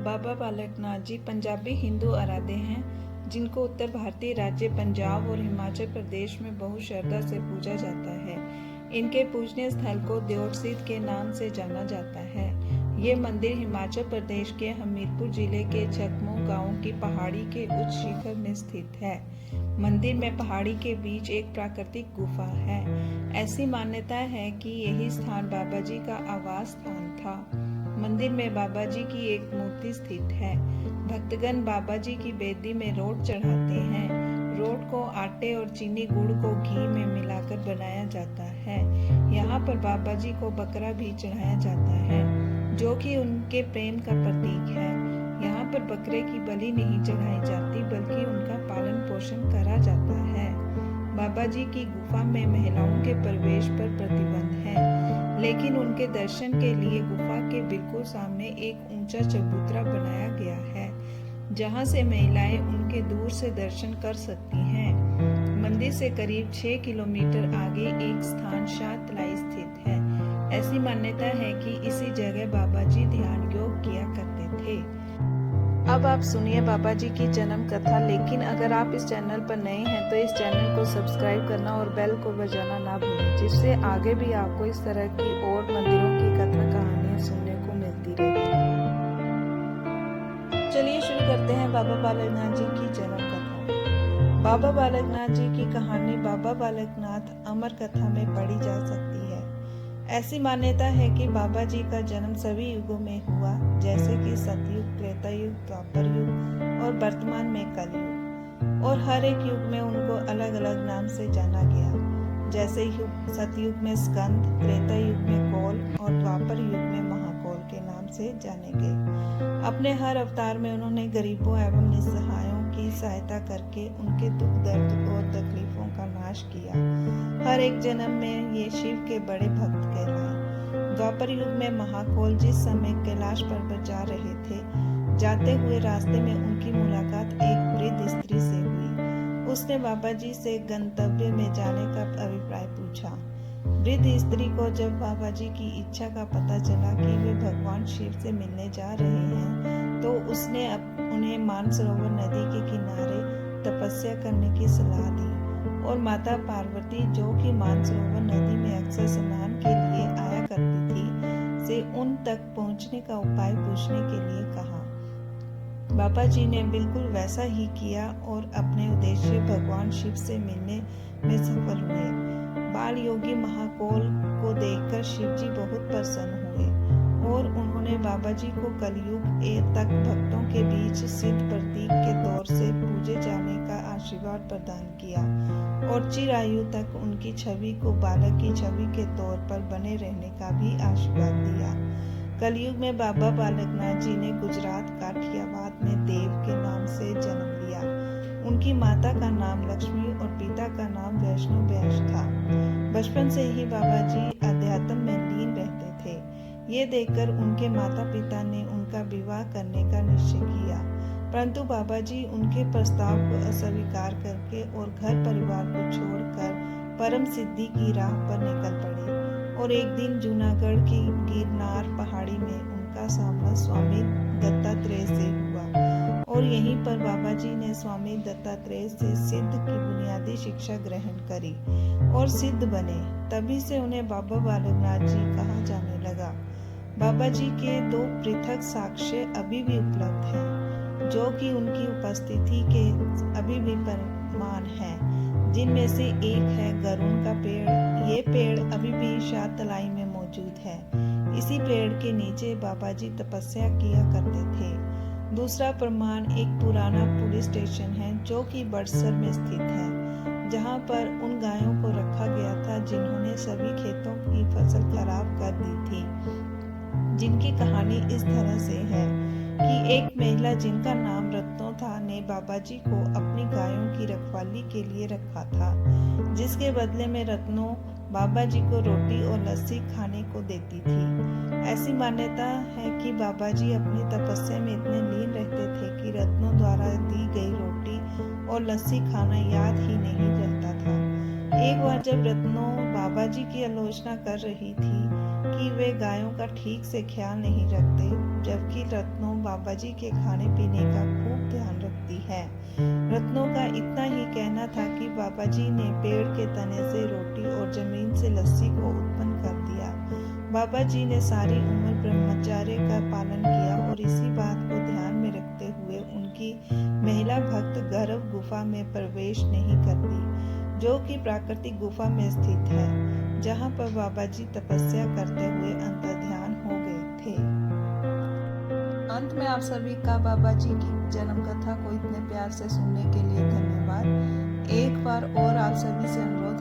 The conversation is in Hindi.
बाबा बालकनाथ जी पंजाबी हिंदू आराध्य हैं, जिनको उत्तर भारतीय राज्य पंजाब और हिमाचल प्रदेश में बहुत श्रद्धा से पूजा जाता है। इनके पूजनीय स्थल को देओर के नाम से जाना जाता है। ये मंदिर हिमाचल प्रदेश के हमीरपुर जिले के चकमो गांव की पहाड़ी के उच्च शिखर में स्थित है। मंदिर में पहाड़ी के बीच एक प्राकृतिक गुफा है। ऐसी मान्यता है कि यही स्थान बाबा जी का आवास स्थान था। मंदिर में बाबा जी की एक मूर्ति स्थित है। भक्तगण बाबा जी की बेदी में रोट चढ़ाते हैं। रोट को आटे और चीनी गुड़ को घी में मिलाकर बनाया जाता है। यहाँ पर बाबा जी को बकरा भी चढ़ाया जाता है, जो कि उनके प्रेम का प्रतीक है। यहाँ पर बकरे की बलि नहीं चढ़ाई जाती, बल्कि उनका पालन पोषण करा जाता है। बाबा जी की गुफा में महिलाओं के प्रवेश पर प्रतिबंध है, लेकिन उनके दर्शन के लिए गुफा के बिल्कुल सामने एक ऊंचा चबूतरा बनाया गया है, जहां से महिलाएं उनके दूर से दर्शन कर सकती हैं। मंदिर से करीब 6 किलोमीटर आगे एक स्थान शाहतलाई स्थित है। ऐसी मान्यता है कि इसी जगह बाबा जी ध्यान योग किया करते थे। अब आप सुनिए बाबा जी की जन्म कथा। लेकिन अगर आप इस चैनल पर नए हैं तो इस चैनल को सब्सक्राइब करना और बेल को बजाना ना भूलें, जिससे आगे भी आपको इस तरह की और मंदिरों की कथा कहानियां सुनने को मिलती रहेगी। चलिए शुरू करते हैं बाबा बालकनाथ जी की जन्म कथा। बाबा बालकनाथ जी की कहानी बाबा बालकनाथ अमर कथा में पढ़ी जा सकती है। ऐसी मान्यता है कि बाबा जी का जन्म सभी युगों में हुआ, जैसे कि सतयुग, त्रेता युग, द्वापर युग और वर्तमान में कलयुग। और हर एक युग में उनको अलग अलग नाम से जाना गया। जैसे सतयुग में स्कंद, त्रेता युग में कोल और द्वापर युग में महाकोल के नाम से जाने गए। अपने हर अवतार में उन्होंने गरीबों एवं निस्सहायों की सहायता करके उनके दुख दर्द और तकलीफों का नाश किया। हर एक जन्म में ये शिव के बड़े भक्त कहलाए। द्वापर युग में महाकोल जिस समय कैलाश पर्वत जा रहे थे, जाते हुए रास्ते में उनकी मुलाकात एक वृद्ध स्त्री से हुई। उसने बाबा जी से गंतव्य में जाने का अभिप्राय पूछा। वृद्ध स्त्री को जब बाबा जी की इच्छा का पता चला कि वे भगवान शिव से मिलने जा रहे हैं, तो उसने उन्हें मानसरोवर नदी के किनारे तपस्या करने की सलाह दी और माता पार्वती, जो कि मानसरोवर नदी में अक्सर स्नान के लिए आया करती थी, से उन तक पहुंचने का उपाय पूछने के लिए कहा। बाबा जी ने बिल्कुल वैसा ही किया और अपने उद्देश्य भगवान शिव से मिलने में सफल हुए। बाल योगी महाकोल को देखकर शिव जी बहुत प्रसन्न हुए और उन्होंने बाबा जी को कलयुग तक भक्तों के बीच सिद्ध प्रतीक के तौर से पूजे जाने का आशीर्वाद प्रदान किया और चिरायु तक उनकी छवि को बालक की छवि के तौर पर बने रहने का भी आशीर्वाद दिया। कलयुग में बाबा बालकनाथ जी ने गुजरात काठियावाद में देव के नाम से जन्म लिया। उनकी माता का नाम लक्ष्मी और पिता का नाम वैष्णव व्यास था। बचपन से ही बाबा जी अध्यात्म में लीन रहते थे। ये देखकर उनके माता पिता ने उनका विवाह करने का निश्चय किया, परंतु बाबा जी उनके प्रस्ताव को अस्वीकार करके और घर परिवार को छोड़कर परम सिद्धि की राह पर निकल पड़े। और एक दिन जूनागढ़ की गिरनार पहाड़ी में उनका सामना स्वामी दत्तात्रेय से हुआ और यहीं पर बाबा जी ने स्वामी दत्तात्रेय से सिद्ध की बुनियादी शिक्षा ग्रहण करी और सिद्ध बने। तभी से उन्हें बाबा बालकनाथ जी कहा जाने लगा। बाबा जी के 2 पृथक साक्ष्य अभी भी उपलब्ध हैं, जो कि उनकी उपस्थिति के अभी भी प्रमाण हैं, जिनमें से एक है गरुड़ का पेड़। ये पेड़ अभी भी शाहतलाई में मौजूद है। इसी पेड़ के नीचे बाबा जी तपस्या किया करते थे। दूसरा प्रमाण एक पुराना पुलिस स्टेशन है, जो कि बड़सर में स्थित है, जहां पर उन गायों को रखा गया था जिन्होंने सभी खेतों की फसल खराब कर दी थी, जिनकी कहानी इस तरह से है कि एक महिला जिनका नाम रत्नो था ने बाबा जी को अपनी गायों की रखवाली के लिए रखा था, जिसके बदले में रत्नो बाबा जी को रोटी और लस्सी खाने को देती थी। ऐसी मान्यता है कि बाबा जी अपनी तपस्या में इतने लीन रहते थे कि रत्नों द्वारा दी गई रोटी और लस्सी खाना याद ही नहीं रहता था। एक बार जब रत्नो बाबा जी की आलोचना कर रही थी कि वे गायों का ठीक से ख्याल नहीं रखते, जबकि रत्नों बाबा जी के खाने पीने का खूब ध्यान रखती है। रत्नों का इतना ही कहना था कि बाबा जी ने पेड़ के तने से रोटी और जमीन से लस्सी को उत्पन्न कर दिया। बाबा जी ने सारी उम्र ब्रह्मचर्य का पालन किया और इसी बात को ध्यान में रखते हुए उनकी महिला भक्त गर्भ गुफा में प्रवेश नहीं करती, जो कि प्राकृतिक गुफा में स्थित है, जहां पर बाबा जी तपस्या करते हुए अंतर्ध्यान हो गए थे। अंत में आप सभी का बाबा जी की जन्म कथा को इतने प्यार से सुनने के लिए धन्यवाद। एक बार और आप सभी से अनुरोध